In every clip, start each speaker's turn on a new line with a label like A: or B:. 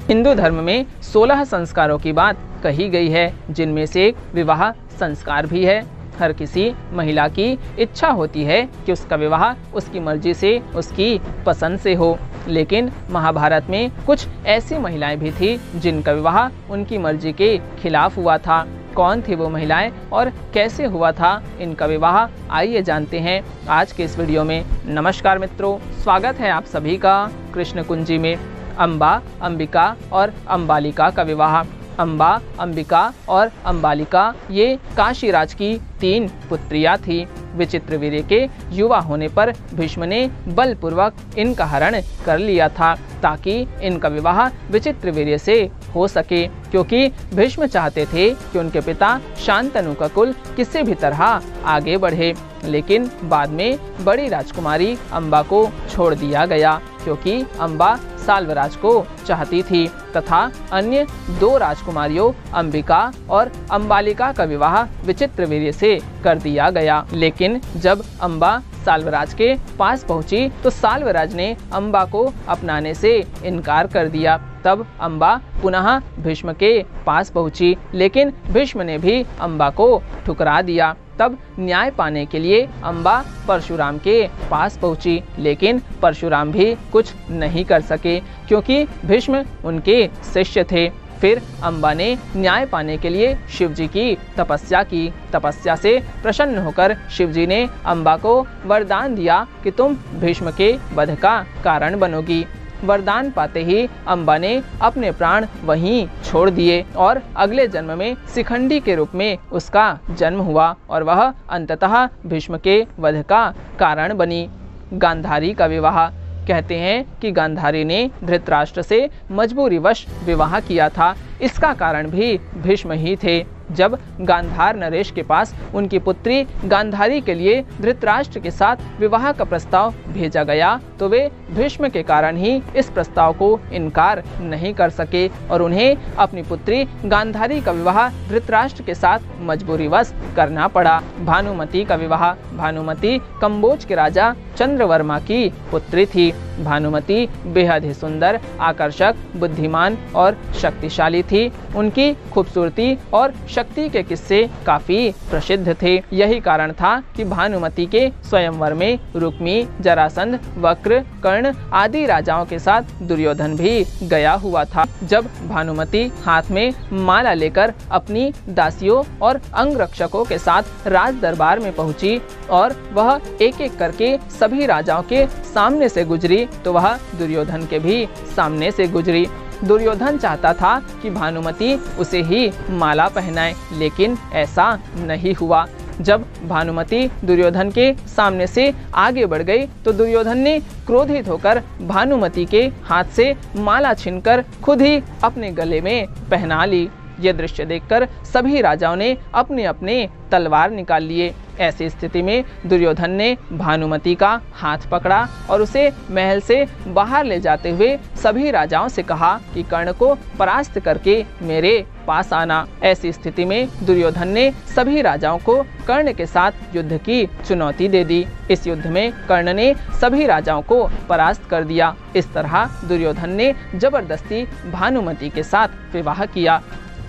A: हिंदू धर्म में 16 संस्कारों की बात कही गई है, जिनमें से एक विवाह संस्कार भी है। हर किसी महिला की इच्छा होती है कि उसका विवाह उसकी मर्जी से, उसकी पसंद से हो, लेकिन महाभारत में कुछ ऐसी महिलाएं भी थी जिनका विवाह उनकी मर्जी के खिलाफ हुआ था। कौन थी वो महिलाएं और कैसे हुआ था इनका विवाह, आइए जानते हैं आज के इस वीडियो में। नमस्कार मित्रों, स्वागत है आप सभी का कृष्ण कुंजी में। अम्बा, अंबिका और अंबालिका का विवाह। अम्बा, अंबिका और अंबालिका ये काशीराज की 3 पुत्रियां थी। विचित्रवीर्य के युवा होने पर भीष्म ने बलपूर्वक इनका हरण कर लिया था ताकि इनका विवाह विचित्रवीर्य से हो सके, क्योंकि भीष्म चाहते थे कि उनके पिता शांतनु का कुल किसी भी तरह आगे बढ़े। लेकिन बाद में बड़ी राजकुमारी अम्बा को छोड़ दिया गया, क्योंकि अम्बा साल्वराज को चाहती थी तथा अन्य 2 राजकुमारियों अंबिका और अंबालिका का विवाह विचित्रवीर्य से कर दिया गया। लेकिन जब अम्बा साल्वराज के पास पहुंची तो साल्वराज ने अम्बा को अपनाने से इनकार कर दिया। तब अम्बा पुनः भीष्म के पास पहुंची, लेकिन भीष्म ने भी अम्बा को ठुकरा दिया। तब न्याय पाने के लिए अम्बा परशुराम के पास पहुंची, लेकिन परशुराम भी कुछ नहीं कर सके, क्योंकि भीष्म उनके शिष्य थे। फिर अम्बा ने न्याय पाने के लिए शिवजी की तपस्या की। तपस्या से प्रसन्न होकर शिवजी ने अम्बा को वरदान दिया कि तुम भीष्म के वध का कारण बनोगी। वरदान पाते ही अम्बा ने अपने प्राण वहीं छोड़ दिए और अगले जन्म में शिखंडी के रूप में उसका जन्म हुआ और वह अंततः भीष्म के वध का कारण बनी। गांधारी का विवाह। कहते हैं कि गांधारी ने धृतराष्ट्र से मजबूरीवश विवाह किया था। इसका कारण भी भीष्म ही थे। जब गांधार नरेश के पास उनकी पुत्री गांधारी के लिए धृतराष्ट्र के साथ विवाह का प्रस्ताव भेजा गया तो वे भीष्म के कारण ही इस प्रस्ताव को इनकार नहीं कर सके और उन्हें अपनी पुत्री गांधारी का विवाह धृतराष्ट्र के साथ मजबूरीवश करना पड़ा। भानुमति का विवाह। भानुमति कंबोज के राजा चंद्रवर्मा की पुत्री थी। भानुमति बेहद ही सुंदर, आकर्षक, बुद्धिमान और शक्तिशाली थी। उनकी खूबसूरती और शक्ति के किस्से काफी प्रसिद्ध थे। यही कारण था कि भानुमति के स्वयंवर में रुक्मी, जरासंध, वक्र, कर्ण आदि राजाओं के साथ दुर्योधन भी गया हुआ था। जब भानुमति हाथ में माला लेकर अपनी दासियों और अंगरक्षकों के साथ राज दरबार में पहुंची और वह एक एक करके सभी राजाओं के सामने से गुजरी तो वह दुर्योधन के भी सामने से गुजरी। दुर्योधन चाहता था कि भानुमति उसे ही माला पहनाए, लेकिन ऐसा नहीं हुआ। जब भानुमति दुर्योधन के सामने से आगे बढ़ गई तो दुर्योधन ने क्रोधित होकर भानुमति के हाथ से माला छीनकर खुद ही अपने गले में पहना ली। ये दृश्य देखकर सभी राजाओं ने अपने अपने तलवार निकाल लिए। ऐसी स्थिति में दुर्योधन ने भानुमति का हाथ पकड़ा और उसे महल से बाहर ले जाते हुए सभी राजाओं से कहा कि कर्ण को परास्त करके मेरे पास आना। ऐसी स्थिति में दुर्योधन ने सभी राजाओं को कर्ण के साथ युद्ध की चुनौती दे दी। इस युद्ध में कर्ण ने सभी राजाओं को परास्त कर दिया। इस तरह दुर्योधन ने जबरदस्ती भानुमति के साथ विवाह किया।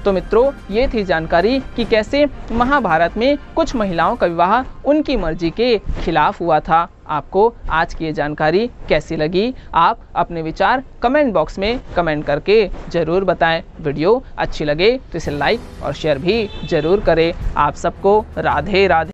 A: तो मित्रों, ये थी जानकारी कि कैसे महाभारत में कुछ महिलाओं का विवाह उनकी मर्जी के खिलाफ हुआ था। आपको आज की ये जानकारी कैसी लगी? आप अपने विचार कमेंट बॉक्स में कमेंट करके जरूर बताएं। वीडियो अच्छी लगे तो इसे लाइक और शेयर भी जरूर करें। आप सबको राधे राधे।